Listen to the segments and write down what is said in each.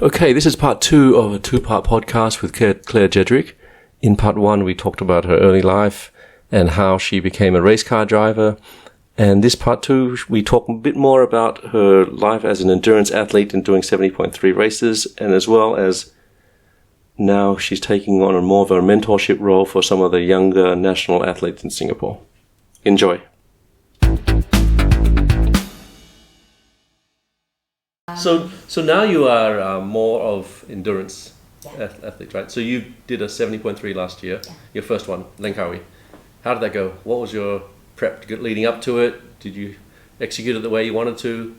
Okay, this is part 2 of a 2-part podcast with Claire Jedrek. In part 1, we talked about her early life and how she became a race car driver. And this part 2, we talk a bit more about her life as an endurance athlete and doing 70.3 races, and as well as now she's taking on a more of a mentorship role for some of the younger national athletes in Singapore. Enjoy. So now you are more of endurance athlete, right? So you did a 70.3 last year, your first one, Langkawi. How did that go? What was your prep leading up to it? Did you execute it the way you wanted to?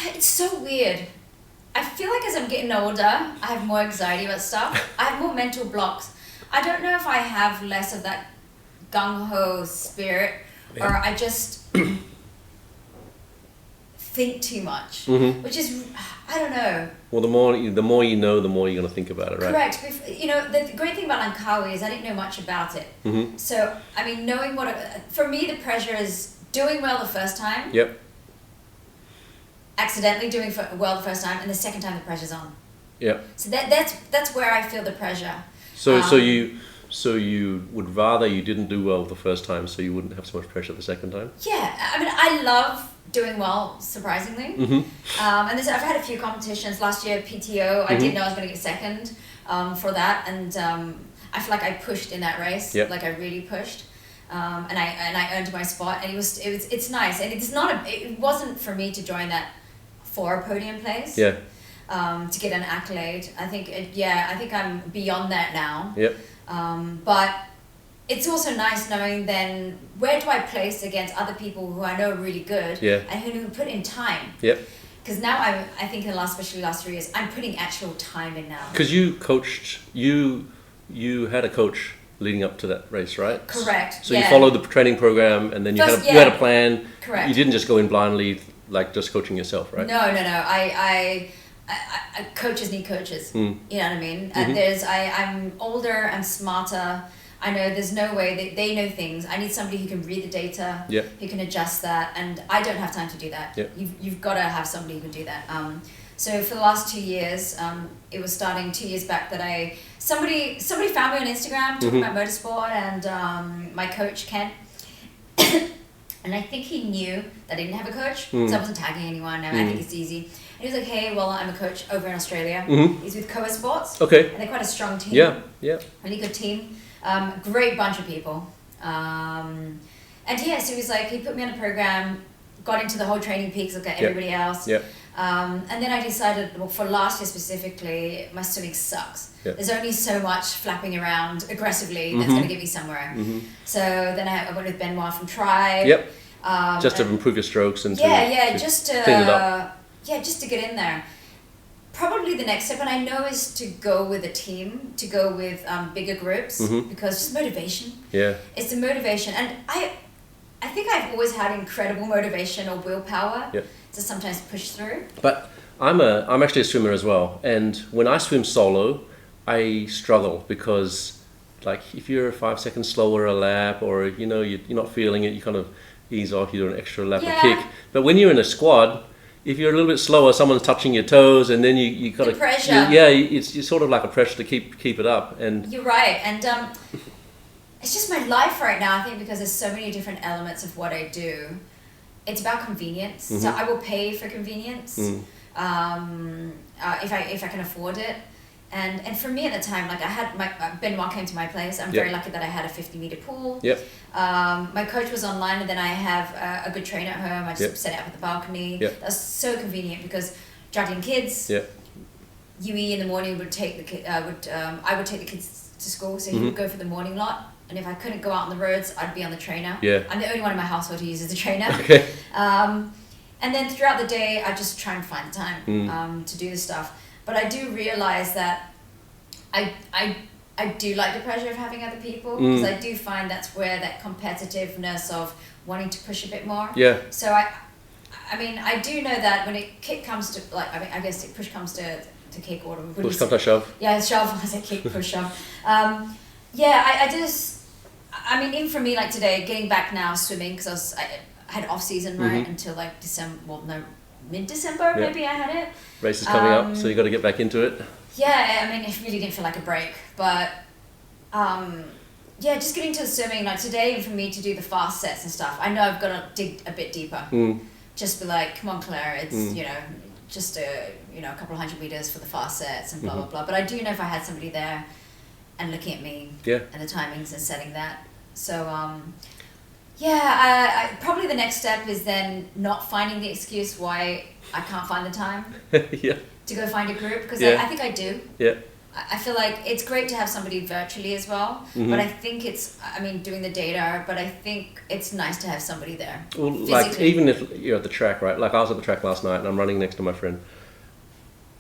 It's so weird. I feel like as I'm getting older, I have more anxiety about stuff. I have more mental blocks. I don't know if I have less of that gung-ho spirit, or I just think too much, which is, I don't know. Well, the more you know, the more you're going to think about it, right? Correct. You know, the great thing about Langkawi is I didn't know much about it. So, I mean, knowing for me, the pressure is doing well the first time. Yep. Accidentally doing well the first time, and the second time the pressure's on. Yep. So that's where I feel the pressure. So you would rather you didn't do well the first time, so you wouldn't have so much pressure the second time? Yeah, I mean, I love doing well, surprisingly. And I've had a few competitions. Last year, PTO, I didn't know I was going to get second for that, and I feel like I pushed in that race. Yep. Like I really pushed, and I earned my spot. And it's nice, and it wasn't for me to join that for a podium place. Yeah. To get an accolade. I think I'm beyond that now. Yep. But it's also nice knowing then where do I place against other people who I know are really good and who put in time. Yep. Because now I think especially the last 3 years, I'm putting actual time in now. Because you coached, you had a coach leading up to that race, right? Correct. So you followed the training program, and then you had a plan. Correct. You didn't just go in blindly, like just coaching yourself, right? No. I coaches need coaches. You know what I mean? I'm older, I'm smarter. I know there's no way they know things. I need somebody who can read the data, who can adjust that, and I don't have time to do that. You've got to have somebody who can do that. So for the last 2 years, it was starting 2 years back that somebody found me on Instagram talking about motorsport, and my coach Ken. And I think he knew that I didn't have a coach, so I wasn't tagging anyone. I think it's easy. And he was like, "Hey, well, I'm a coach over in Australia." He's with Koa Sports. Okay. And they're quite a strong team. Yeah. Really good team. Great bunch of people. So he was like, he put me on a program, got into the whole training peaks like everybody else. Yeah. And then I decided, well, for last year specifically, my swimming sucks. Yep. There's only so much flapping around aggressively that's going to get me somewhere. So then I went with Benoit from Tribe. Yep. Just to improve your strokes and just to clean it up. Just to get in there. Probably the next step, and I know, is to go with a team, to go with bigger groups, because just motivation. Yeah. It's the motivation, and I think I've always had incredible motivation or willpower to sometimes push through. But I'm actually a swimmer as well, and when I swim solo, I struggle because, like, if you're 5 seconds slower a lap, or you're not feeling it, you kind of ease off. You do an extra lap or kick. But when you're in a squad, if you're a little bit slower, someone's touching your toes, and then you got to pressure. It's sort of like a pressure to keep it up. And you're right, and it's just my life right now. I think because there's so many different elements of what I do, it's about convenience. So I will pay for convenience if I can afford it. And for me at the time, like I had Benoit came to my place. I'm very lucky that I had a 50-meter pool. Yep. My coach was online, and then I have a good trainer at home. I just set it up at the balcony. Yep. That's so convenient because juggling kids. Yep. Yui in the morning would take I would take the kids to school, so he would go for the morning lot. And if I couldn't go out on the roads, I'd be on the trainer. Yeah. I'm the only one in my household who uses the trainer. Okay. And then throughout the day, I just try and find the time to do the stuff. But I do realize that I do like the pressure of having other people, because I do find that's where that competitiveness of wanting to push a bit more. Yeah. So I mean, I do know that when kick comes to, like, I mean, I guess push comes to kick, or push comes to shove. Yeah, shove. I said kick, push, shove. I mean, even for me, like today, getting back now swimming, because I had off season until like mid-December, maybe I had it. Race is coming up, so you got to get back into it. Yeah, I mean, it really didn't feel like a break, but yeah, just getting to the swimming, like today for me to do the fast sets and stuff, I know I've got to dig a bit deeper. Just be like, come on Claire, it's, just a couple of 100 meters for the fast sets and blah, blah, blah. But I do know if I had somebody there and looking at me and the timings and setting that. So, I probably the next step is then not finding the excuse why I can't find the time to go find a group, because I think I do. Yeah. I feel like it's great to have somebody virtually as well, but I think doing the data, but I think it's nice to have somebody there. Well, like even if you're at the track, right? Like I was at the track last night and I'm running next to my friend.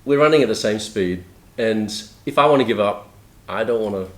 We're running at the same speed, and if I want to give up, I don't want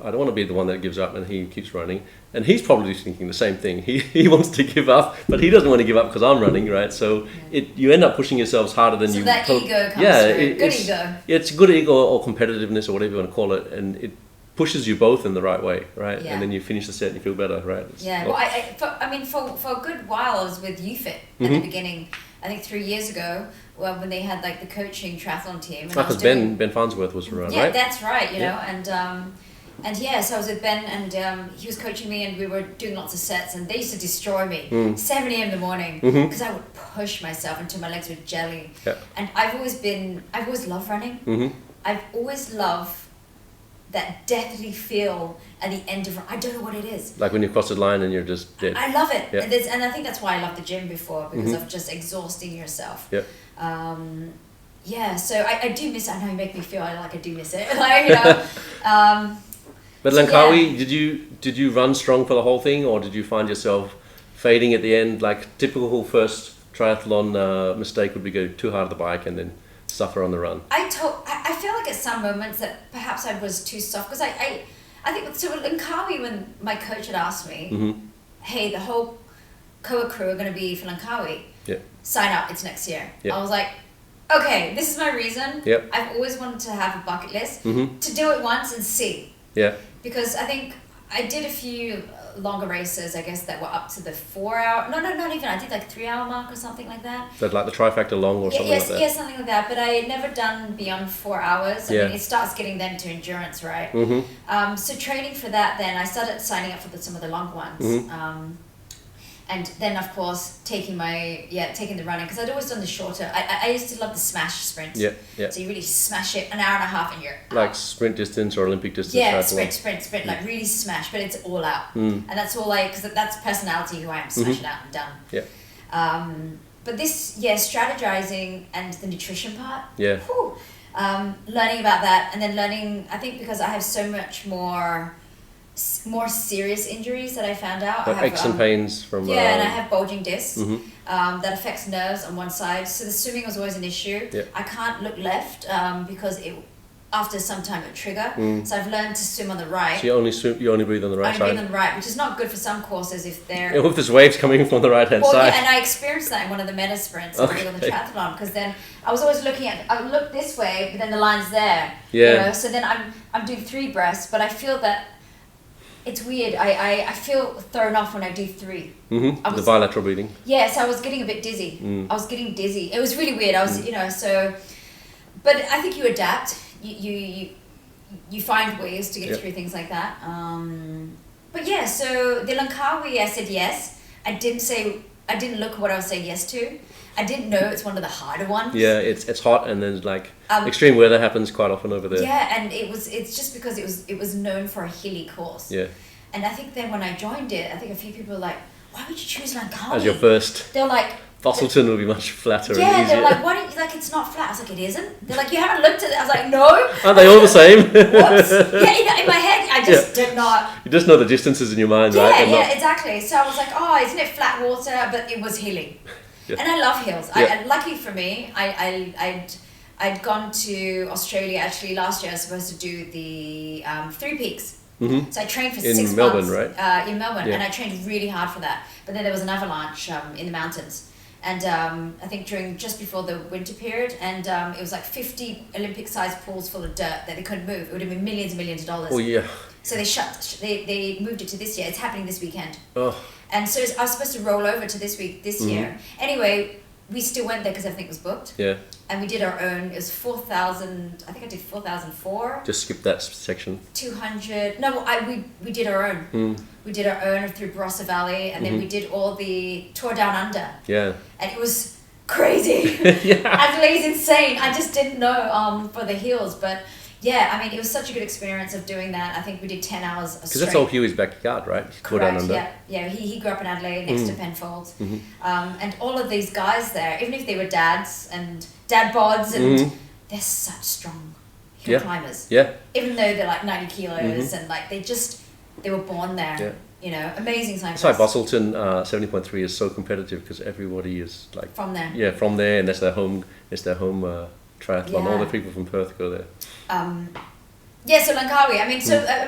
to be the one that gives up and he keeps running. And he's probably thinking the same thing. He wants to give up, but he doesn't want to give up because I'm running, right? So you end up pushing yourselves harder than you. So that ego comes through. Good ego. It's good ego or competitiveness or whatever you want to call it, and it pushes you both in the right way, right? Yeah. And then you finish the set and you feel better, right? For a good while I was with UFIT at the beginning. I think 3 years ago, when they had like the coaching triathlon team. Because Ben Farnsworth was around, right? Yeah, that's right. You know, so I was with Ben, and he was coaching me, and we were doing lots of sets, and they used to destroy me 7 a.m. in the morning because I would push myself until my legs were jelly. Yeah. And I've always loved running. I've always loved that deathly feel at the end of, I don't know what it is. Like when you cross the line and you're just dead. I love it. Yeah. And I think that's why I love the gym before, because of just exhausting yourself. Yeah. So I do miss it. I know you make me feel like I do miss it. But Langkawi, did you run strong for the whole thing, or did you find yourself fading at the end? Like typical first triathlon mistake would be go too hard on the bike and then suffer on the run. I feel like at some moments that perhaps I was too soft, because I think so with Langkawi, when my coach had asked me, hey, the whole Koa crew are going to be for Langkawi. Yeah. Sign up, it's next year. Yeah. I was like, okay, this is my reason. Yep. I've always wanted to have a bucket list to do it once and see. Yeah. Because I think I did a few longer races, I guess, that were up to the 4 hour. No, not even. I did like 3 hour mark or something like that. So like the trifecta long or something like that? Yes, something like that. But I had never done beyond 4 hours. I mean, it starts getting then to endurance, right? So training for that, then I started signing up for some of the long ones. And then, of course, taking the running, because I'd always done the shorter. I used to love the smash sprint. Yeah. So you really smash it, an hour and a half, and you're out. Like sprint distance or Olympic distance. Yeah, sprint, like really smash, but it's all out. And that's all because that's personality who I am, smash it out and done. Yeah. But this, strategizing and the nutrition part. Yeah. Learning about that, and then learning, I think because I have so much more serious injuries that I found out. Like aches and pains from... and I have bulging discs that affects nerves on one side. So the swimming was always an issue. Yeah. I can't look left because after some time it would trigger. So I've learned to swim on the right. So you only breathe on the right side? I only breathe on the right, which is not good for some courses if they're... if there's waves coming from the right-hand side. Yeah, and I experienced that in one of the meta sprints on the triathlon, because then I was always I would look this way, but then the line's there. Yeah. So then I'm doing 3 breaths, but I feel that it's weird. I feel thrown off when I do 3. The bilateral breathing. Yes, I was getting a bit dizzy. I was getting dizzy. It was really weird. I was, so... But I think you adapt. You find ways to get through things like that. But yeah, so the Langkawi, I said yes. I didn't look what I was saying yes to. I didn't know it's one of the harder ones. Yeah, it's hot, and then like extreme weather happens quite often over there. Yeah, and it's just because it was known for a hilly course. Yeah. And I think then when I joined it, I think a few people were like, why would you choose Langkawi? As your first. They're like, Fossilton will be much flatter and easier. Yeah, they're like, why don't you, like, it's not flat. I was like, it isn't? They're like, you haven't looked at it. I was like, no. Aren't they all the same? What? Yeah, in my head, I just did not. You just know the distances in your mind, right? Yeah, exactly. So I was like, oh, isn't it flat water? But it was hilly. Yeah. And I love hills. Yeah. Lucky for me, I'd gone to Australia actually last year. I was supposed to do the 3 peaks. So I trained for 6 months. In Melbourne, right? In Melbourne, and I trained really hard for that. But then there was an avalanche in the mountains. And I think just before the winter period, and it was like 50 Olympic-sized pools full of dirt that they couldn't move. It would have been millions and millions of dollars. Oh, yeah. So they moved it to this year. It's happening this weekend. Oh. And so I was supposed to roll over to this year. Anyway, we still went there because everything was booked. Yeah. And we did our own. It was 4,000. I think I did 4,004. Just skip that section. 200. No, we did our own. We did our own through Barossa Valley, and then we did all the tour down under. Yeah. And it was crazy. Adelaide's insane. I just didn't know for the hills, but yeah, I mean, it was such a good experience of doing that. I think we did 10 hours straight. Because that's all Huey's backyard, right? Correct, down under. yeah. He grew up in Adelaide next to Penfolds. And all of these guys there, even if they were dads and dad bods, and they're such strong hill climbers. Yeah. Even though they're like 90 kilos and like they were born there. Yeah. You know, amazing cyclists. That's why Busselton 70.3 is so competitive, because everybody is like from there. Yeah, from there, and that's their home. It's their home triathlon. Yeah. All the people from Perth go there. So Langkawi. I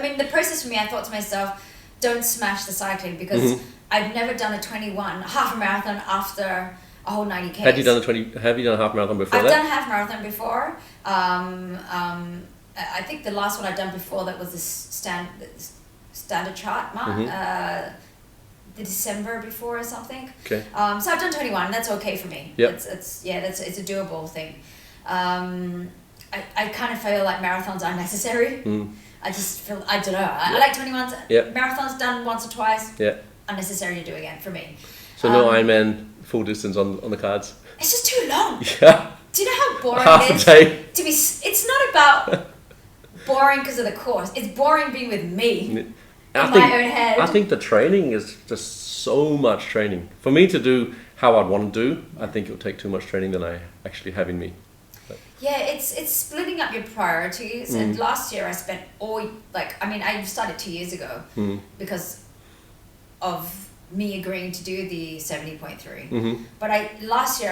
mean, the process for me, I thought to myself, don't smash the cycling, because I've never done a 21 half a marathon after a whole 90 k's. Have you done a half marathon before that? I've done a half marathon before. I think the last one I'd done before that was the standard chart mark. The December before or something. Okay. So I've done 21. That's okay for me. Yep. It's a doable thing. I kind of feel like marathons are necessary. I just feel, I don't know. I like 21s. Yep. Marathons done once or twice. Yeah. Unnecessary to do again for me. So no Ironman full distance on the cards? It's just too long. Yeah. Do you know how boring Half it is? a day. It's not about boring because of the course. It's boring being with me. In my own head. I think the training is just so much training. For me to do how I'd want to do, I think it'll take too much training than I actually have in me. Yeah, it's splitting up your priorities. And last year I spent I started 2 years ago because of me agreeing to do the 70.3. But last year,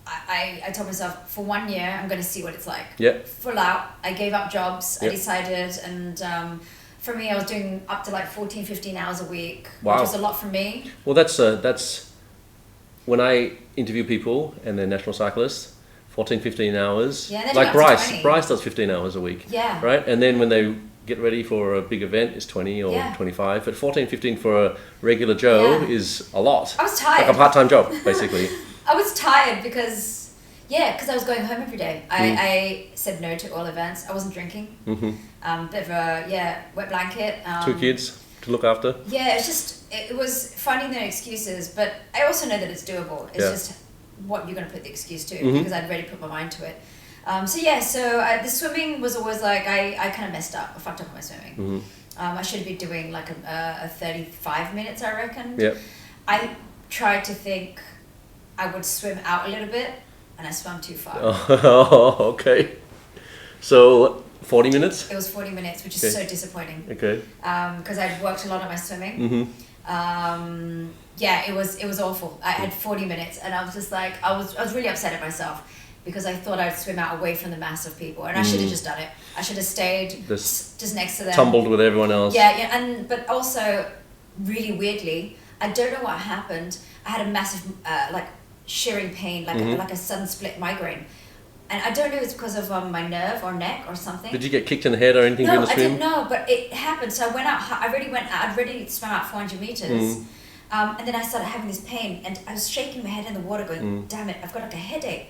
I told myself, for 1 year, I'm going to see what it's like. Yep. Full out. I gave up jobs. Yep. I decided, and for me, I was doing up to like 14, 15 hours a week, which was a lot for me. Well, that's when I interview people and they're national cyclists, 14, 15 hours. Yeah, like Bryce. Bryce does 15 hours a week. Yeah. Right? And then when they get ready for a big event, it's 20 or 25. But 14, 15 for a regular Joe is a lot. I was tired. Like a part-time job, basically. I was tired because I was going home every day. I said no to all events. I wasn't drinking. Bit of a wet blanket. 2 kids to look after. Yeah, it was finding the excuses, but I also know that it's doable. It's just what you're going to put the excuse to, because I'd already put my mind to it. The swimming was always like, I kind of messed up. I fucked up on my swimming. I should be doing like a 35 minutes, I reckon. Yep. I tried to think I would swim out a little bit, and I swam too far. Oh, okay. So 40 minutes? It was 40 minutes, which is so disappointing. Okay. Because I'd worked a lot on my swimming. It was awful. I had 40 minutes, and I was just like, I was really upset at myself, because I thought I'd swim out away from the mass of people, and I should have just done it. I should have stayed just next to them. Tumbled with everyone else. But also, really weirdly, I don't know what happened. I had a massive shearing pain, like a sudden split migraine. And I don't know if it's because of my nerve or neck or something. Did you get kicked in the head or anything during the swim? No, I didn't know, but it happened. So I went out, I'd already swam out 400 meters. And then I started having this pain, and I was shaking my head in the water going, damn it, I've got like a headache.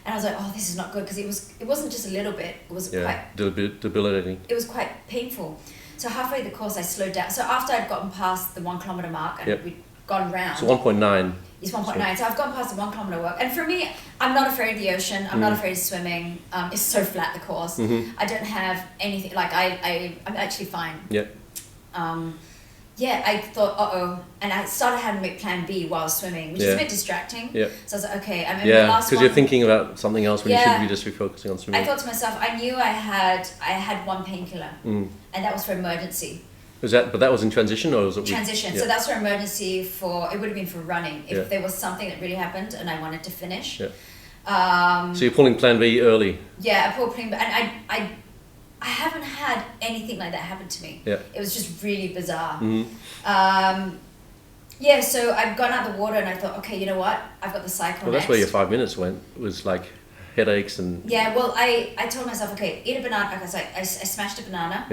And I was like, oh, this is not good, because it wasn't just a little bit, it was quite debilitating. It was quite painful. So halfway the course I slowed down. So after I'd gotten past the 1 kilometer mark and we'd gone round. So 1.9. It's 1.9. So I've gone past the 1 kilometer walk. And for me, I'm not afraid of the ocean. I'm not afraid of swimming. It's so flat, the course. I don't have anything, I'm actually fine. I thought, and I started having to make plan B while swwimming, which is a bit distracting. So I was like, okay, I'm in the last one. Because you're thinking about something else when you should be just focusing on swimming. I thought to myself, I knew I had one painkiller, and that was for emergency. But that was in transition, or was it? Transition. So that's for emergency it would have been for running, if there was something that really happened and I wanted to finish. So you're pulling plan B early? Yeah, I pulled plan B, and I haven't had anything like that happen to me. It was just really bizarre. So I'd gone out of the water and I thought, okay, you know what? I've got the cycle Well, that's where your 5 minutes went. It was like headaches and... Yeah, well, I told myself, okay, eat a banana. I smashed a banana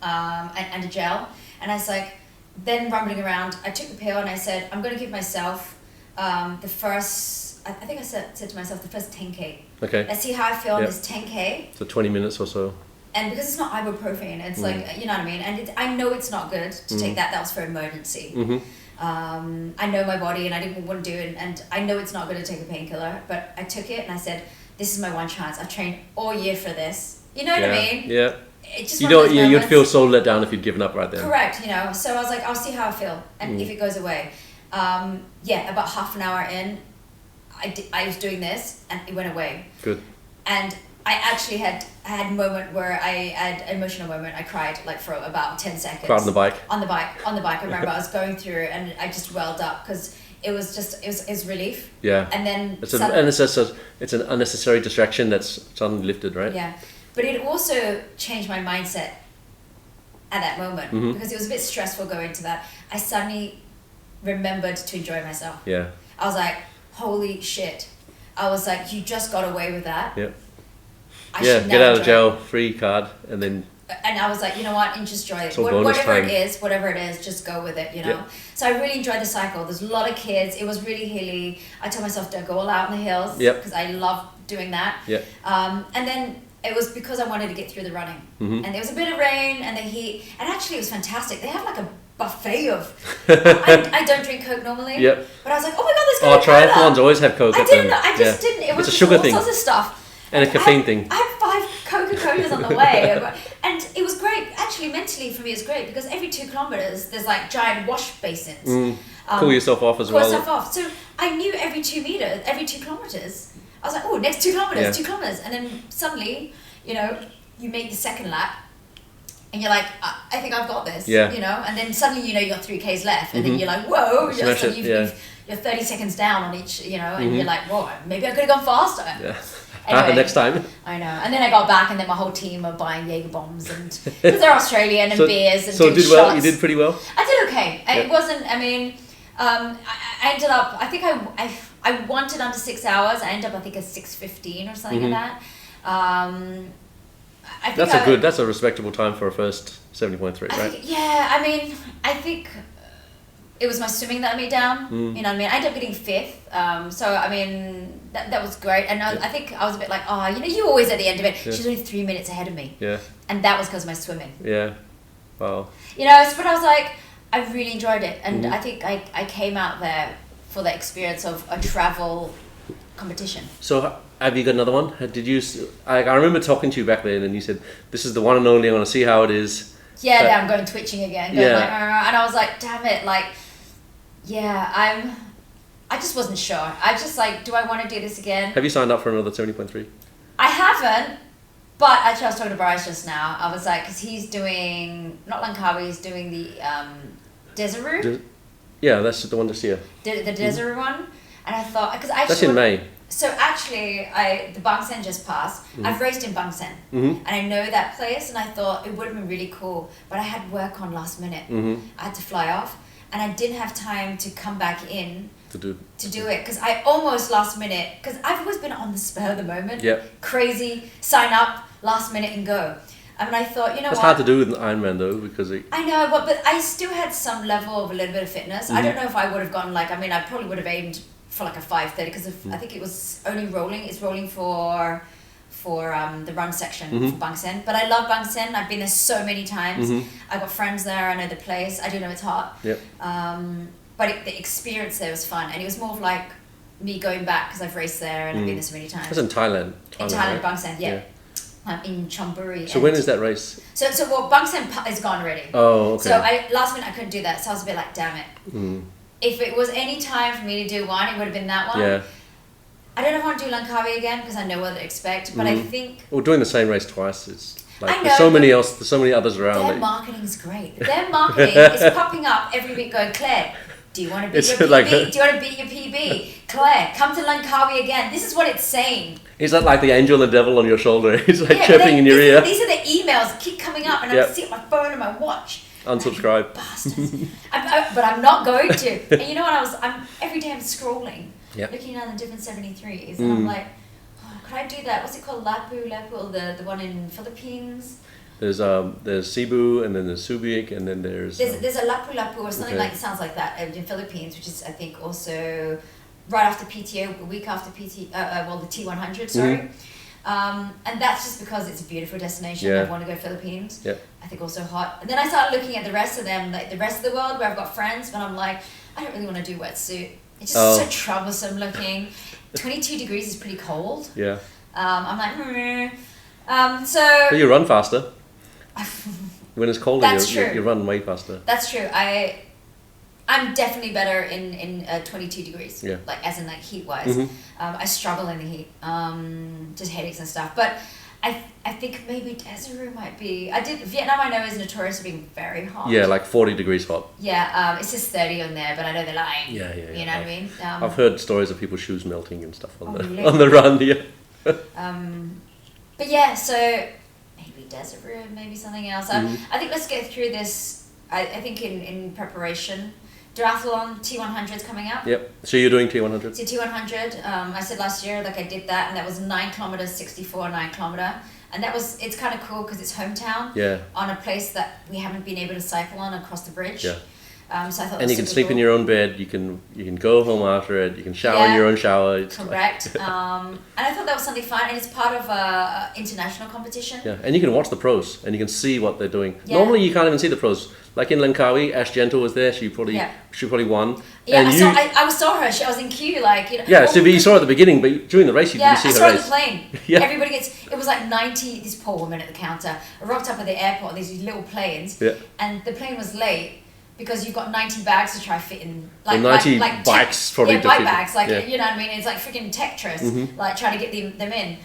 and a gel. And I was like, then rumbling around, I took the pill and I said, I'm going to give myself the first I think I said to myself the first 10K. Okay. Let's see how I feel in this 10K. So 20 minutes or so. And because it's not ibuprofen, it's like, you know what I mean? And I know it's not good to take that. That was for emergency. I know my body and I didn't want to do it. And I know it's not good to take a painkiller. But I took it and I said, this is my one chance. I've trained all year for this. You know what I mean? Yeah. It's just you'd feel so let down if you'd given up right then. Correct, you know. So I was like, I'll see how I feel. And if it goes away. About half an hour in, I was doing this and it went away. Good. And I actually had a moment where I had an emotional moment. I cried like for about 10 seconds. Cried on the bike? On the bike. I remember I was going through and I just welled up because it was relief. Yeah. And then it's an unnecessary distraction that's suddenly lifted, right? Yeah. But it also changed my mindset at that moment because it was a bit stressful going to that. I suddenly remembered to enjoy myself. Yeah. I was like, holy shit. I was like, you just got away with that. Yep. Get out of jail free card and then. And I was like, you know what, and just enjoy it. So whatever it is, just go with it, you know. Yep. So I really enjoyed the cycle. There's a lot of kids. It was really hilly. I told myself to go all out in the hills because I love doing that. Yep. And then it was because I wanted to get through the running. And there was a bit of rain and the heat. And actually it was fantastic. They have like a buffet of... I don't drink Coke normally. Yep. But I was like, oh my God, there's triathlons always have Coke. I didn't know. I just didn't. It was a sugar all thing. Sorts of stuff. And a caffeine thing. I had 5 Coca-Colas on the way. And it was great. Actually, mentally for me, it's great because every 2 kilometers, there's like giant wash basins. Cool yourself off as well. Cool yourself off. So I knew every 2 kilometers, I was like, oh, next 2 kilometers, 2 kilometers. And then suddenly, you know, you make the second lap and you're like, I think I've got this, you know, and then suddenly, you know, you got 3Ks left and then you're like, whoa, you're 30 seconds down on each, you know, and you're like, whoa, maybe I could have gone faster. Yeah. Anyway, next time. I know. And then I got back and then my whole team are buying Jaeger bombs and because they're Australian and beers and doing shots. You did pretty well? I did okay. It wasn't, I mean, I ended up, I think I wanted under 6 hours. I ended up, I think, at 6:15 or something like that. That's a respectable time for a first 70.3, right? I mean, I think it was my swimming that let me down. You know what I mean? I ended up getting 5th. So, I mean, that was great. And I think I was a bit like, oh, you know, you always at the end of it. She's only 3 minutes ahead of me. Yeah. And that was because of my swimming. Yeah. Wow. You know, but I was like, I really enjoyed it. And I think I came out there for the experience of a travel competition. So have you got another one? I remember talking to you back then and you said, this is the one and only, I want to see how it is. Yeah, now I'm going twitching again. Like, and I was like, damn it, like, I just wasn't sure. I just like, do I want to do this again? Have you signed up for another 70.3? I haven't, but actually I was talking to Bryce just now. I was like, because he's doing, not Langkawi, he's doing the Desiree. Yeah, that's the one this year. The Desiree one. And I thought, because I that's in May. So actually, the Bangsen just passed. I've raced in Bangsen, and I know that place. And I thought it would have been really cool, but I had work on last minute. I had to fly off, and I didn't have time to come back in to do it because I almost last minute. Because I've always been on the spur of the moment. Yep. Crazy, sign up, last minute, and go. I mean, I thought, you know, it's hard to do with an Ironman though because I know, but I still had some level of a little bit of fitness. I don't know if I would have gone like. I mean, I probably would have aimed for like a 5:30 because I think it was only rolling. It's rolling for the run section for Bangsen. But I love Bangsen. I've been there so many times. I've got friends there. I know the place. I do know it's hot. Yep. But the experience there was fun, and it was more of like me going back because I've raced there and I've been there so many times. That's in Thailand. In Thailand, right? Bangsen, yeah. In Chonburi. So when is that race? So Bangsen is gone already. Oh, okay. So last minute I couldn't do that, so I was a bit like, damn it. If it was any time for me to do one, it would have been that one. Yeah. I don't know if I want to do Langkawi again because I know what to expect, but I think... Well, doing the same race twice is... Like, I know, there's so many others around. Their marketing's great. Their marketing is popping up every week going, Claire, do you want to beat your PB? Do you want to beat your PB? Claire, come to Langkawi again. This is what it's saying. Is that like the angel and the devil on your shoulder? He's like chirping in your ear. These are the emails that keep coming up and I see it on my phone and my watch. Unsubscribe. Bastards. But I'm not going to. And you know what? Every day I'm scrolling, looking at the different 73s, and I'm like, oh, could I do that? What's it called? Lapu, the one in Philippines. There's Cebu, and then there's Subic, and then there's a Lapu or something like it sounds like that in Philippines, which is I think also right after PTO, a week after the T100, sorry. And that's just because it's a beautiful destination. I want to go Philippines. I think also hot. And then I started looking at the rest of them, like the rest of the world where I've got friends, but I'm like, I don't really want to do wetsuit. It's just so troublesome looking. 22 degrees is pretty cold. I'm like, But you run faster. When it's colder, you run way faster. That's true. I'm definitely better in 22 degrees. Like as in like heat wise. I struggle in the heat. Just headaches and stuff. But I think maybe Desiree might be. Vietnam I know is notorious for being very hot. Yeah, like 40 degrees hot. Yeah, it's just 30 on there, but I know they're lying. Yeah. You know what I mean? I've heard stories of people's shoes melting and stuff on the run. But yeah, so maybe Desiree, maybe something else. I think let's get through this. I think in preparation. Duathlon T100 is coming up. Yep. So you're doing T100? So T100, I said last year, like I did that, and that was 9 kilometers, 64 9-kilometer. And it's kind of cool because it's hometown. On a place that we haven't been able to cycle on across the bridge. So I thought. And you can sleep in your own bed. You can go home after it. You can shower in your own shower. Correct. And I thought that was something fun, and it's part of a international competition. Yeah, and you can watch the pros, and you can see what they're doing. Normally, you can't even see the pros. Like in Langkawi, Ash Gentle was there. She probably won. Yeah, I saw her. I was in queue, like, you know. Yeah, so you saw her at the beginning, but during the race, you didn't see her race. Yeah, I saw her on the plane. Everybody it was like 90, this poor woman at the counter, rocked up at the airport, these little planes, and the plane was late because you've got 90 bags to try fit in. Like, 90 bikes probably. Yeah, bike bags, like, you know what I mean? It's like freaking Tetris, like trying to get them in.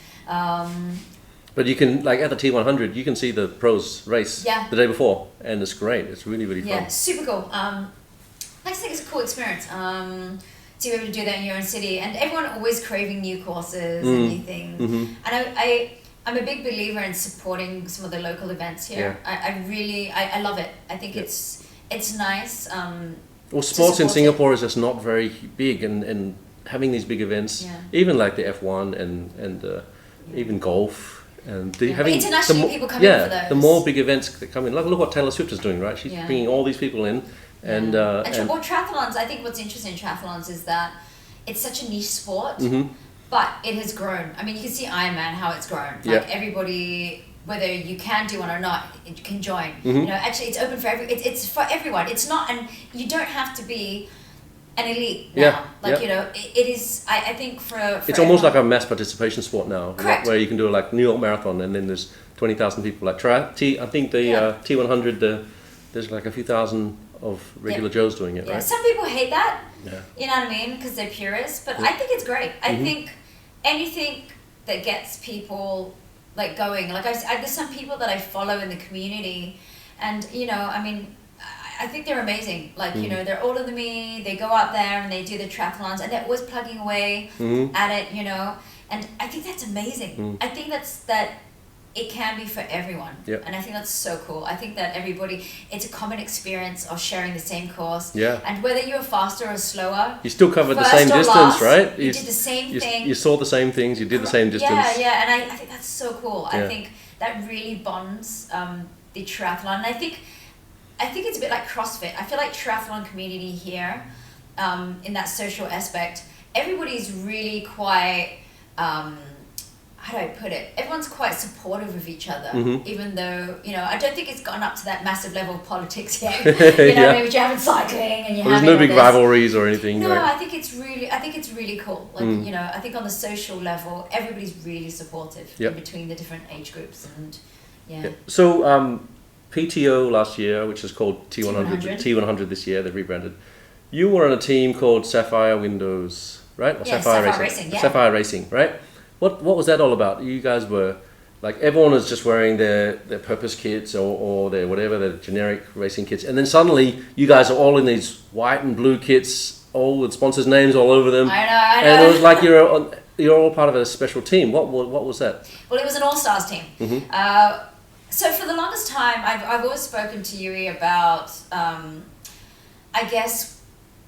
But you can, like at the T100, you can see the pros race the day before, and it's great. It's really, really fun. Yeah, super cool. I just think it's a cool experience to be able to do that in your own city, and everyone always craving new courses and new things. And I'm a big believer in supporting some of the local events here. I love it. I think it's nice. Well, sports in Singapore is just not very big, and having these big events, even like the F1 and even golf. And having internationally people come in for those. The more big events that come in. Look what Taylor Swift is doing, right? She's bringing all these people in. And triathlons, I think what's interesting in triathlons is that it's such a niche sport, but it has grown. I mean, you can see Ironman, how it's grown. Like everybody, whether you can do one or not, it can join. You know, actually it's open for it's for everyone. It's not, and you don't have to be an elite now. You know, it is, I think for it's almost like a mass participation sport now. Correct. Where you can do like New York Marathon and then there's 20,000 people. Like I think the T100, there's like a few thousand of regular Joes doing it, right? Some people hate that, you know what I mean, because they're purists, but I think it's great. I think anything that gets people like going, like there's some people that I follow in the community, and you know, I mean, I think they're amazing. Like, you know, they're older than me, they go out there and they do the triathlons and they're always plugging away at it, you know, and I think that's amazing. I think that it can be for everyone. And I think that's so cool. I think that it's a common experience of sharing the same course. And whether you're faster or slower, you still covered the same distance, right? You did the same thing. You saw the same things, you did the same distance. And I think that's so cool. I think that really bonds the triathlon. And I think it's a bit like CrossFit. I feel like triathlon community here, in that social aspect, everybody's really quite, how do I put it? Everyone's quite supportive of each other, even though, you know, I don't think it's gotten up to that massive level of politics yet. You know, maybe you're having cycling and there's no big rivalries or anything. No, right? I think it's really cool. Like, you know, I think on the social level, everybody's really supportive in between the different age groups and So, PTO last year, which is called T100 this year, they've rebranded. You were on a team called Sapphire Windows, right? Or Sapphire Racing. Sapphire Racing, right? What was that all about? You guys were, like, everyone was just wearing their purpose kits or their whatever, their generic racing kits. And then suddenly, you guys are all in these white and blue kits, all with sponsors' names all over them. I know. And it was like you're all part of a special team. What was that? Well, it was an all-stars team. So for the longest time, I've always spoken to Yui about, I guess,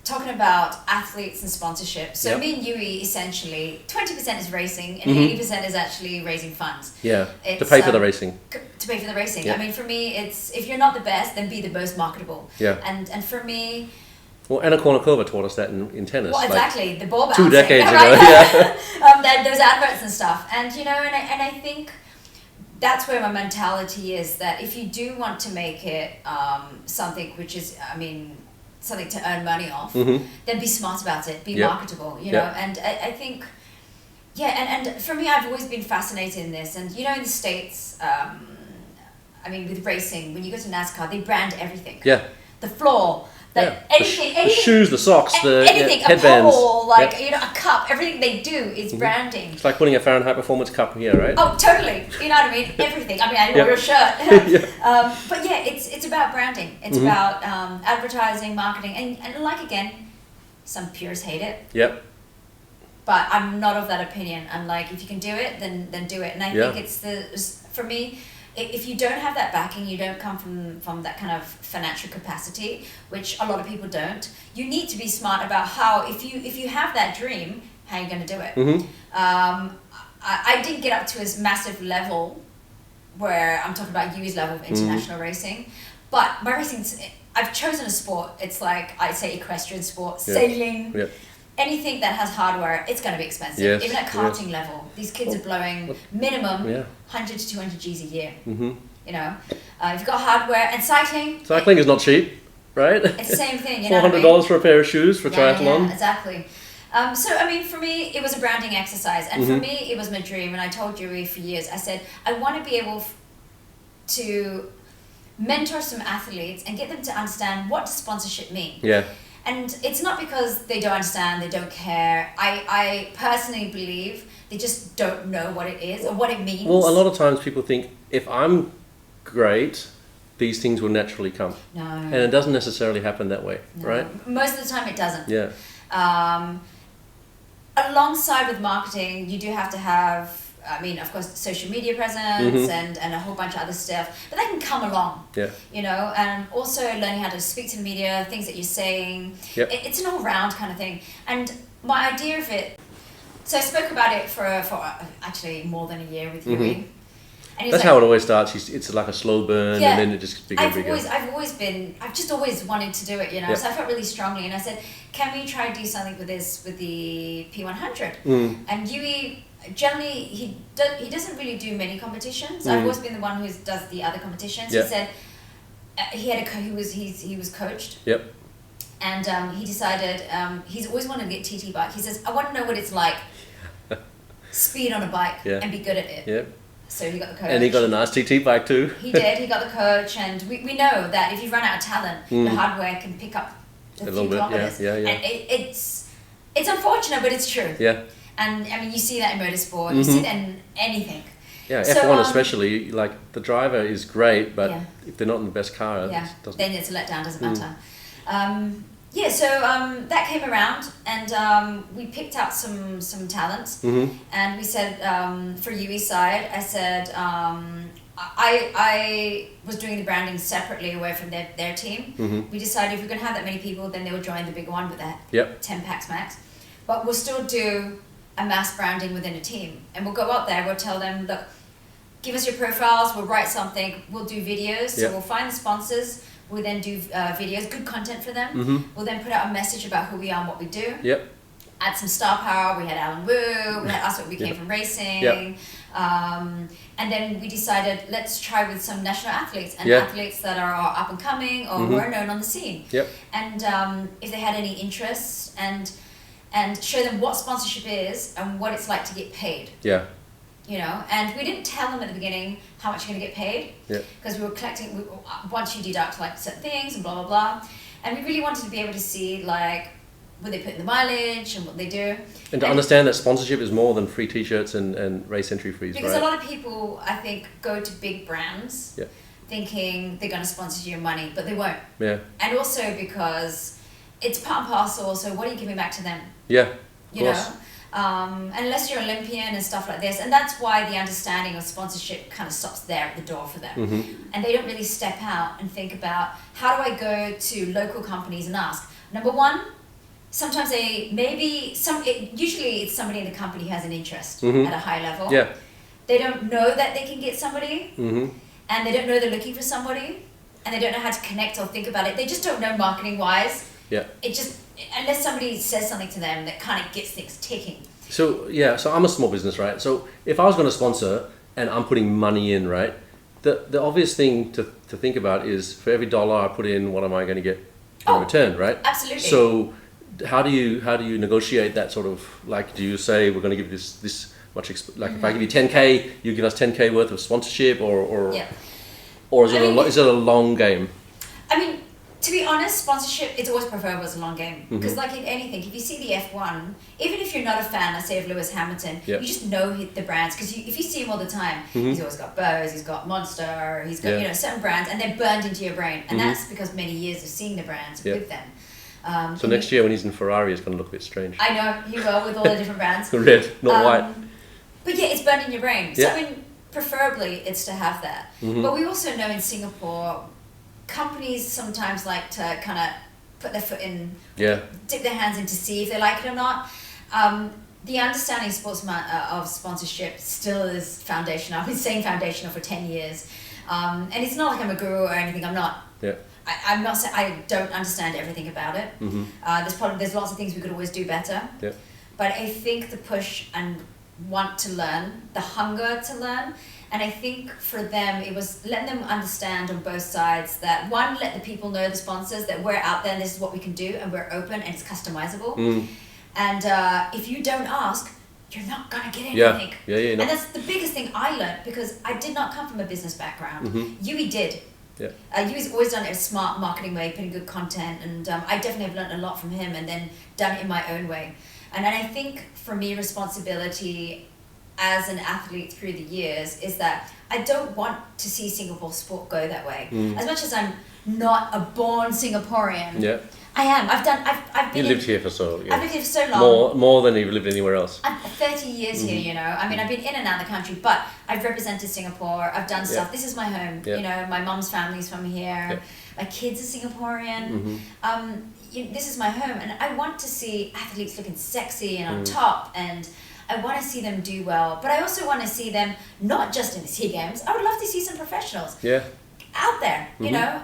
talking about athletes and sponsorship. So me and Yui, essentially, 20% is racing and 80% is actually raising funds. To pay for the racing. To pay for the racing. I mean, for me, it's if you're not the best, then be the most marketable. And for me, Well, Anna Kournikova taught us that in tennis. Well, exactly, the ball 2 bouncing. decades ago, right? Those adverts and stuff. And, and I think that's where my mentality is, that if you do want to make it something which is, something to earn money off, then be smart about it, be marketable, you know. And I think, and for me, I've always been fascinated in this. And, in the States, with racing, when you go to NASCAR, they brand everything. Yeah. The floor, anything, the shoes, the socks, anything, headbands, a pole, a cup, everything they do is branding. It's like putting a Fahrenheit Performance cup here, right? Oh, totally. You know what I mean? Everything. I know your shirt. But it's about branding. It's about advertising, marketing, and like, again, some purists hate it. Yep. But I'm not of that opinion. I'm like, if you can do it, then do it. And I think for me, if you don't have that backing, you don't come from that kind of financial capacity, which a lot of people don't. You need to be smart about how, if you have that dream, how you're going to do it. I didn't get up to a massive level where I'm talking about Yui's level of international racing, but my racing, I've chosen a sport. It's like, I say, equestrian sport, sailing. Anything that has hardware, it's going to be expensive. Yes, even at karting level, these kids are blowing minimum 100 to 200 G's a year. If you've got hardware, and cycling. Cycling is not cheap, right? It's the same thing. $400 for a pair of shoes for triathlon. Yeah, exactly. For me, it was a branding exercise, and for me, it was my dream. And I told Yui for years, I said, I want to be able to mentor some athletes and get them to understand what does sponsorship mean. Yeah. And it's not because they don't understand, they don't care. I personally believe they just don't know what it is or what it means. Well, a lot of times people think, if I'm great, these things will naturally come. No. And it doesn't necessarily happen that way, right? Most of the time it doesn't. Yeah. Alongside with marketing, you do have to have, of course, social media presence and a whole bunch of other stuff, but that can come along. Yeah. And also learning how to speak to the media, things that you're saying. Yep. It's an all-round kind of thing. And my idea of it, so I spoke about it for actually more than a year with Yui. And that's how it always starts. It's like a slow burn, and then it just bigger and bigger. I've just always wanted to do it, So I felt really strongly, and I said, can we try to do something with the P100? And Yui, generally, he doesn't really do many competitions. I've always been the one who does the other competitions. He said he was coached. Yep. And he decided he's always wanted to get TT bike. He says, I want to know what it's like, speed on a bike and be good at it. Yep. So he got the coach. And he got a nice TT bike too. He did. He got the coach, and we know that if you run out of talent, the hardware can pick up a few kilometers. Yeah. And it's unfortunate, but it's true. Yeah. And you see that in motorsport. You see that in anything. Yeah, so, F1 especially. Like, the driver is great, but if they're not in the best car, then it's a letdown. Doesn't matter. So that came around, and we picked out some talents, and we said, for Yui's side, I said, I was doing the branding separately away from their team. We decided if we're going to have that many people, then they will join the bigger one with that 10 packs max. But we'll still do a mass branding within a team, and we'll go out there, we'll tell them, look, give us your profiles, we'll write something, we'll do videos, so we'll find the sponsors. We'll then do videos, good content for them. We'll then put out a message about who we are and what we do. Yep. Add some star power. We had Alan Wu. We had us, we came from racing. Yep. And then we decided, let's try with some national athletes and athletes that are up and coming or who are known on the scene. Yep. And if they had any interest, and show them what sponsorship is and what it's like to get paid. Yeah. And we didn't tell them at the beginning how much you're going to get paid, because we were collecting, once you deduct like certain things and blah, blah, blah. And we really wanted to be able to see like, what they put in the mileage and what they do. And to understand that sponsorship is more than free t-shirts and race entry fees, because a lot of people, I think, go to big brands thinking they're going to sponsor your money, but they won't. Yeah. And also because it's part and parcel, so what are you giving back to them? Yeah, of course. Unless you're Olympian and stuff like this, and that's why the understanding of sponsorship kind of stops there at the door for them, and they don't really step out and think about, how do I go to local companies and ask? Number one, sometimes usually it's somebody in the company who has an interest at a high level. Yeah. They don't know that they can get somebody, and they don't know they're looking for somebody, and they don't know how to connect or think about it. They just don't know marketing wise. Yeah. It just, unless somebody says something to them that kind of gets things ticking. So I'm a small business, right? So if I was going to sponsor and I'm putting money in, right, the obvious thing to think about is for every dollar I put in, what am I going to get in return, right? Absolutely. So how do you negotiate that sort of, like, do you say we're going to give you this much, like if I give you 10K, you give us 10K worth of sponsorship, or is it a long game? I mean, to be honest, sponsorship, it's always preferable as a long game. Because like in anything, if you see the F1, even if you're not a fan, let's say of Lewis Hamilton, you just know the brands. Because if you see him all the time, he's always got Bose, he's got Monster, he's got certain brands, and they're burned into your brain. And that's because many years of seeing the brands with them. So next year when he's in Ferrari, it's going to look a bit strange. I know, he will, with all the different brands. Red, not white. But yeah, it's burned in your brain. So I mean, preferably it's to have that. But we also know in Singapore, companies sometimes like to kind of put their foot in, dip their hands in to see if they like it or not. The understanding of sponsorship still is foundational. I've been saying foundational for 10 years. And it's not like I'm a guru or anything. I'm not. Yeah. I'm not saying I don't understand everything about it. There's lots of things we could always do better. Yeah. But I think the push and want to learn, the hunger to learn, and I think for them it was letting them understand on both sides that, one, let the people know, the sponsors, that we're out there and this is what we can do and we're open and it's customizable. And if you don't ask, you're not gonna get anything. And that's the biggest thing I learned, because I did not come from a business background. Yui did. Yui's always done it in a smart marketing way, putting good content, and I definitely have learned a lot from him and then done it in my own way. And then I think for me, responsibility as an athlete through the years is that I don't want to see Singapore sport go that way. As much as I'm not a born Singaporean, I am. I've been. You lived here for so. I've lived here for so long. More than you've lived anywhere else. I'm 30 years here, you know. I mean, I've been in and out of the country, but I've represented Singapore. I've done stuff. This is my home. You know, my mum's family's from here. My kids are Singaporean. This is my home, and I want to see athletes looking sexy and on top, and I want to see them do well. But I also want to see them not just in the SEA Games. I would love to see some professionals out there. You know,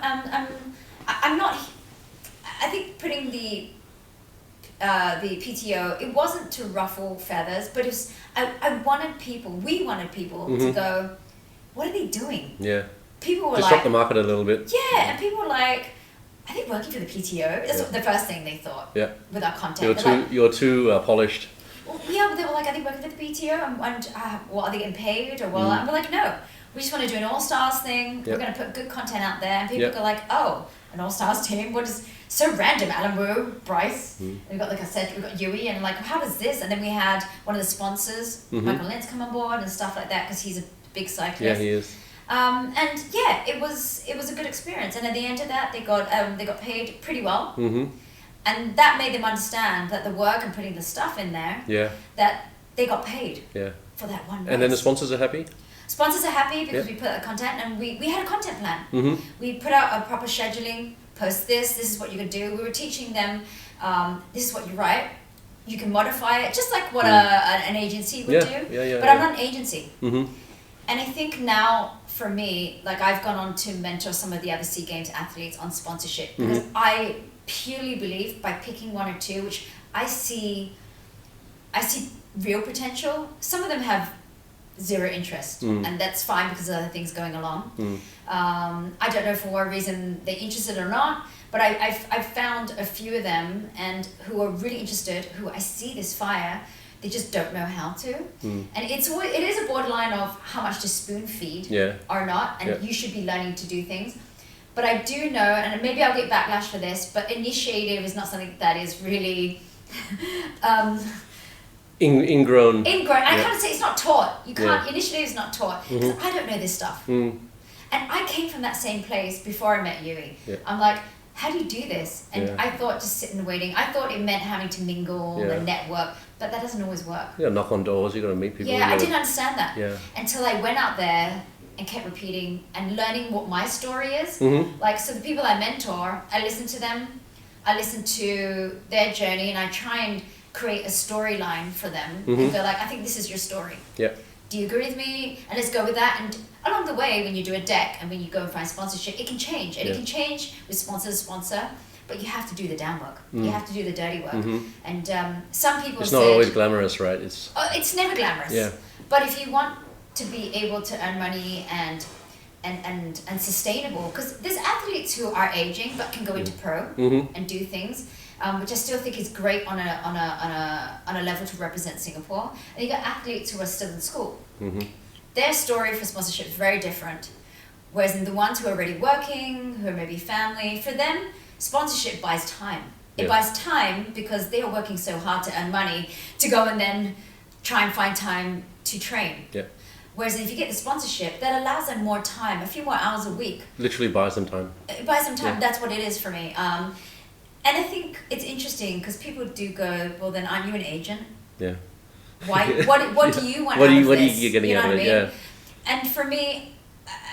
I'm not. I think putting the PTO, it wasn't to ruffle feathers, but it was. We wanted people to go, what are they doing? Yeah. People were disrupt the market a little bit. Yeah, and people were like, I think working for the PTO. That's the first thing they thought. Yeah. With our content. You're too polished. Well, yeah, but they were like, I think working for the PTO, and well, are they getting paid? Or well, and we're like, no, we just want to do an all-stars thing. We're going to put good content out there, and people go like, oh, an all-stars team? What is so random? Alan Wu, Bryce, and we've got, like I said, we've got Yui, and like, how is this? And then we had one of the sponsors, Michael Lentz, come on board and stuff like that, because he's a big cyclist. Yeah, he is. And yeah, it was a good experience. And at the end of that, they got paid pretty well. And that made them understand that the work and putting the stuff in there, that they got paid for that one race. And then the sponsors are happy? Sponsors are happy because we put out content, and we had a content plan. We put out a proper scheduling, post this is what you can do. We were teaching them, this is what you write. You can modify it, just like what an agency would do. But I'm not an agency. And I think now, for me, like I've gone on to mentor some of the other SEA Games athletes on sponsorship, because I purely believe by picking one or two, which I see real potential. Some of them have zero interest, and that's fine because of other things going along. I don't know for what reason they're interested or not, but I've found a few of them and who are really interested, who I see this fire. They just don't know how to, and it is a borderline of how much to spoon feed or not, and you should be learning to do things. But I do know, and maybe I'll get backlash for this, but initiative is not something that is really ingrown. I can't say it's not taught. You can't. Initiative is not taught. I don't know this stuff, and I came from that same place before I met Yui. I'm like, how do you do this? And I thought just sitting waiting. I thought it meant having to mingle and network, but that doesn't always work. You gotta knock on doors, you gotta meet people. Yeah, I didn't understand that until I went out there and kept repeating and learning what my story is. Like, so the people I mentor, I listen to them, I listen to their journey, and I try and create a storyline for them. And go like, I think this is your story. Do you agree with me? And let's go with that. And along the way, when you do a deck and when you go and find sponsorship, it can change. And it can change with sponsor to sponsor. but you have to do the damn work. You have to do the dirty work. And some people it's not always glamorous, right? It's never glamorous. Yeah. But if you want to be able to earn money and sustainable, because there's athletes who are aging but can go into pro and do things, which I still think is great on a level to represent Singapore. And you got athletes who are still in school. Their story for sponsorship is very different. Whereas in the ones who are already working, who are maybe family, for them, sponsorship buys time. It buys time because they are working so hard to earn money to go and then try and find time to train. Yeah. Whereas if you get the sponsorship, that allows them more time, a few more hours a week. Literally buys them time. It buys them time. Yeah. That's what it is for me. And I think it's interesting because people do go, well, then aren't you an agent? Yeah. Why? What do you want out of this? What are you getting out of it? Yeah. And for me,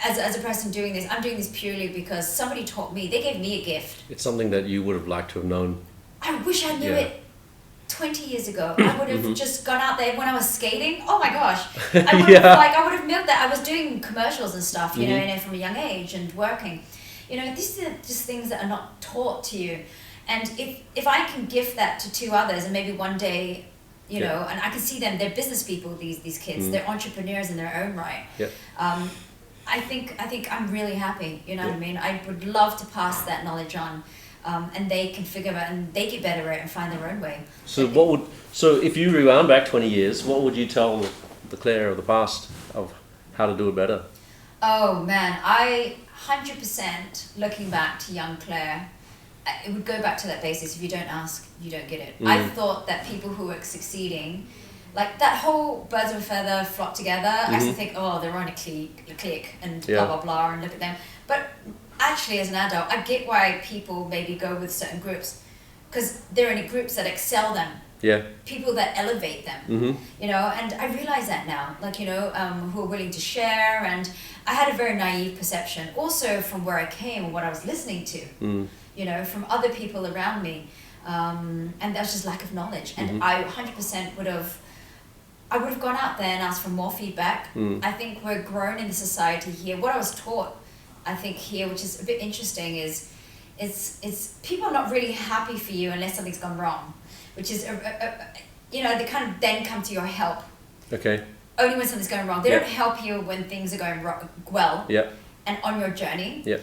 as a person doing this, I'm doing this purely because somebody taught me. They gave me a gift. It's something that you would have liked to have known. I wish I knew it 20 years ago. I would have just gone out there when I was skating. Oh my gosh. I would have I would have milked that. I was doing commercials and stuff, you know, and from a young age and working. You know, these are just things that are not taught to you. And if I can gift that to two others and maybe one day, you know, and I can see them, they're business people, these kids, they're entrepreneurs in their own right. Yeah. I think I'm really happy, you know what I mean? I would love to pass that knowledge on. And they can figure out and they get better at it and find their own way. So if you rewound back 20 years, what would you tell the Claire of the past of how to do it better? Oh man, I 100% looking back to young Claire, it would go back to that basis. If you don't ask, you don't get it. I thought that people who were succeeding, like that whole birds of a feather flock together, I used to think, oh, they're on a clique and blah, blah, blah, and look at them. But actually, as an adult, I get why people maybe go with certain groups because they're in groups that excel them. Yeah. People that elevate them, you know, and I realize that now, like, you know, who are willing to share. And I had a very naive perception also from where I came and what I was listening to, you know, from other people around me. And that was just lack of knowledge. And I 100% would have gone out there and asked for more feedback. I think we're grown in the society here. What I was taught, I think here, which is a bit interesting, is it's people are not really happy for you unless something's gone wrong, which is you know, they kind of then come to your help. Okay. Only when something's going wrong. They don't help you when things are going well. Yeah. And on your journey. Yeah.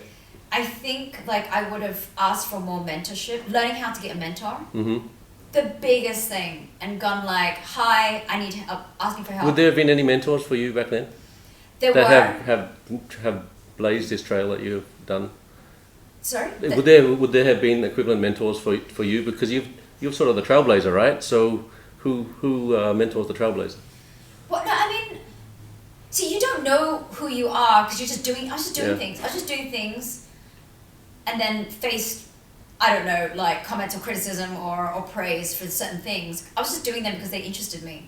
I think like I would have asked for more mentorship, learning how to get a mentor. The biggest thing, and gone like, hi, I need help, asking for help. Would there have been any mentors for you back then? There were. That have blazed this trail that you've done? Sorry? Would there have been equivalent mentors for you? Because you're sort of the trailblazer, right? So who mentors the trailblazer? Well, no, I mean, see, you don't know who you are because you're just doing. I was just doing things. I was just doing things, and then faced, I don't know, like comments or criticism or praise for certain things. I was just doing them because they interested me,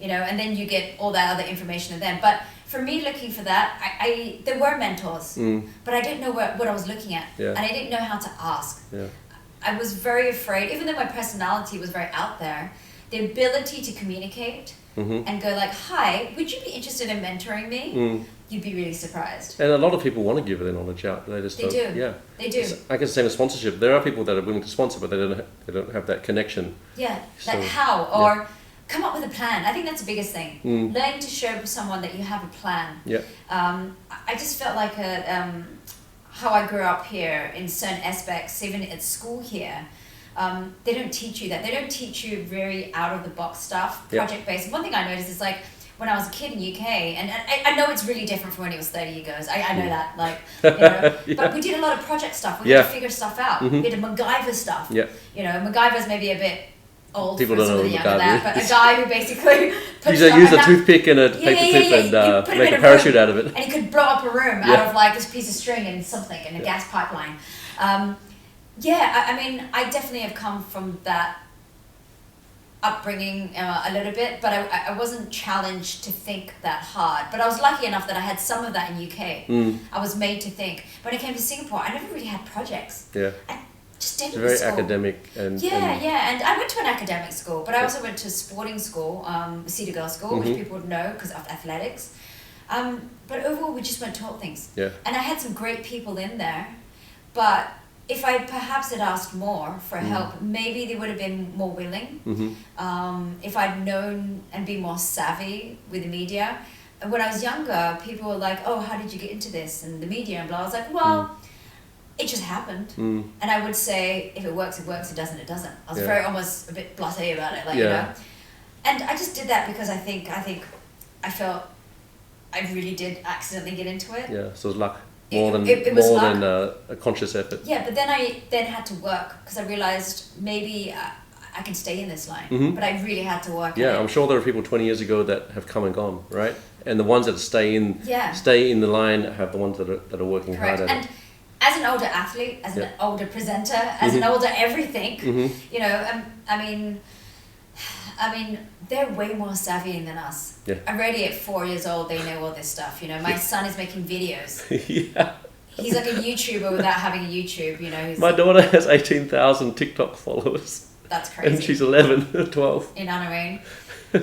you know. And then you get all that other information of them, but. For me, looking for that, there were mentors, but I didn't know what I was looking at, and I didn't know how to ask. Yeah. I was very afraid, even though my personality was very out there, the ability to communicate and go like, hi, would you be interested in mentoring me? You'd be really surprised. And a lot of people want to give their knowledge out. They just don't. Yeah, they do. I guess the same as sponsorship. There are people that are willing to sponsor, but they don't have that connection. Yeah, so, like how or. Yeah. Come up with a plan. I think that's the biggest thing. Learning to show someone that you have a plan. Yeah. I just felt like how I grew up here in certain aspects, even at school here, they don't teach you that. They don't teach you very out of the box stuff, project based. One thing I noticed is like when I was a kid in UK, and I know it's really different from when it was 30 years ago. I know that, like, you know, but we did a lot of project stuff. We had to figure stuff out. We had to MacGyver stuff. Yeah. You know, MacGyver's maybe a bit old people don't know what MacGyver is. But a guy who basically use a toothpick and a paper clip and make a parachute out of it. And he could blow up a room out of like this piece of string and something in a gas pipeline. I mean, I definitely have come from that upbringing a little bit, but I wasn't challenged to think that hard. But I was lucky enough that I had some of that in UK. I was made to think. When I came to Singapore, I never really had projects. Yeah. Just did it. It's very academic and and I went to an academic school, but I also went to sporting school, Cedar Girls School, which people would know because of athletics. But overall, we just went taught things. Yeah. And I had some great people in there, but if I perhaps had asked more for help, maybe they would have been more willing. If I'd known and been more savvy with the media. And when I was younger, people were like, oh, how did you get into this? And the media and blah. I was like, well, it just happened. And I would say, if it works, it works. It doesn't, it doesn't. I was very almost a bit blasé about it, like, you know. And I just did that because I think I felt I really did accidentally get into it. Yeah, so it was luck. More than a conscious effort. Yeah, but then I had to work because I realized maybe I can stay in this line. But I really had to work. Yeah, I'm sure there are people 20 years ago that have come and gone, right? And the ones that stay in the line have the ones that are working hard at it. As an older athlete, as an older presenter, as an older everything, you know, I mean, they're way more savvy than us. Yeah. Already at 4 years old, they know all this stuff. You know, my son is making videos. Yeah. He's like a YouTuber without having a YouTube. You know, my daughter has 18,000 TikTok followers. That's crazy. And she's 11, 12. In Anarene.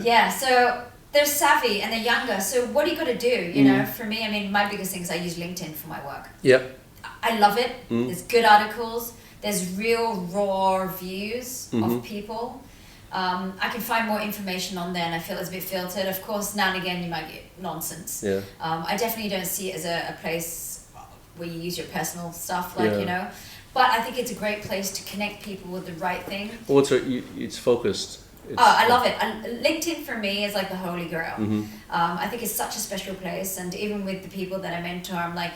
Yeah. So they're savvy and they're younger. So what do you got to do? You know, for me, I mean, my biggest thing is I use LinkedIn for my work. Yeah. I love it. There's good articles. There's real raw views of people. I can find more information on there and I feel it's a bit filtered. Of course, now and again you might get nonsense. Yeah. I definitely don't see it as a place where you use your personal stuff, like, you know. But I think it's a great place to connect people with the right thing. Well, it's focused. I love it. LinkedIn for me is like the holy grail. I think it's such a special place, and even with the people that I mentor, I'm like,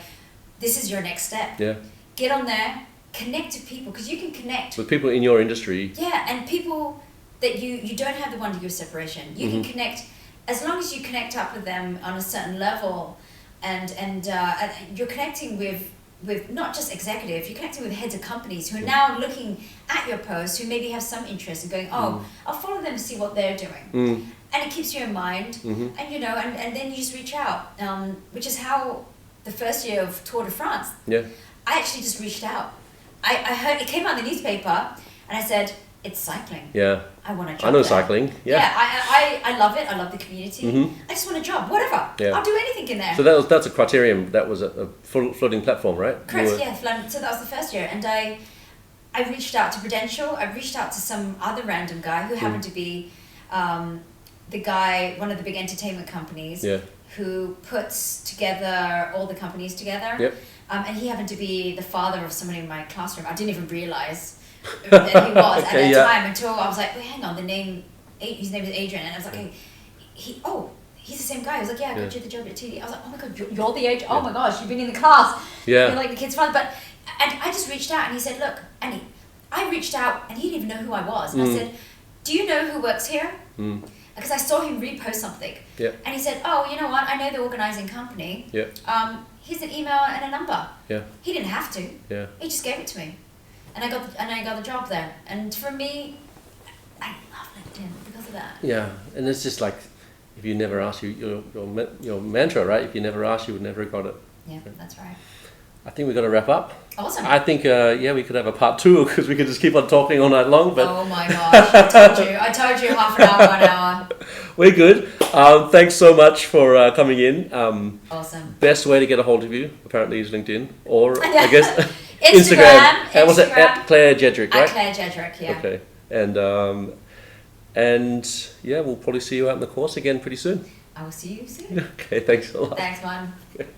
this is your next step. Yeah. Get on there, connect to people, because you can connect with people in your industry. Yeah, and people that you don't have the 1 degree separation. You can connect, as long as you connect up with them on a certain level, and you're connecting with not just executives, you're connecting with heads of companies who are now looking at your posts, who maybe have some interest in going, I'll follow them to see what they're doing. And it keeps you in mind, and you know, and then you just reach out, which is how the first year of Tour de France, I actually just reached out. I heard, it came out in the newspaper, and I said, it's cycling. Yeah. I want a job. I know cycling. Yeah. Yeah, I love it. I love the community. I just want a job. Whatever. Yeah. I'll do anything in there. So that's a criterion. That was a floating platform, right? Correct. Yeah. So that was the first year, and I reached out to Prudential. I reached out to some other random guy who happened to be the guy, one of the big entertainment companies, who puts together all the companies together. Yep. And he happened to be the father of somebody in my classroom. I didn't even realize that he was at that time, until I was like, wait, hang on, his name is Adrian, and I was like, hey, he's the same guy. I was like, yeah, I got you the job at TD. I was like, oh my god, you're the age. Oh my gosh, you've been in the class. Yeah, you're like the kid's father. And I just reached out, and he said, look, Annie, I reached out, and he didn't even know who I was, and I said, do you know who works here? Because I saw him repost something. Yeah. And he said, oh, you know what? I know the organizing company. Yeah. Here's an email and a number. Yeah. He didn't have to. Yeah. He just gave it to me. And I got the job there. And for me, I love LinkedIn because of that. Yeah. And it's just like, if you never ask, your mantra, right? If you never asked, you would never have got it. Yeah, that's right. I think we've got to wrap up. Awesome. I think, we could have a part 2 because we could just keep on talking all night long. But oh my gosh, I told you half an hour, 1 hour. We're good. Thanks so much for coming in. Awesome. Best way to get a hold of you, apparently, is LinkedIn. Or, I guess, Instagram. And was it at Claire Jedrek, right? At Claire Jedrek, yeah. Okay. And we'll probably see you out in the course again pretty soon. I will see you soon. Okay, thanks a lot. Thanks, man. Okay.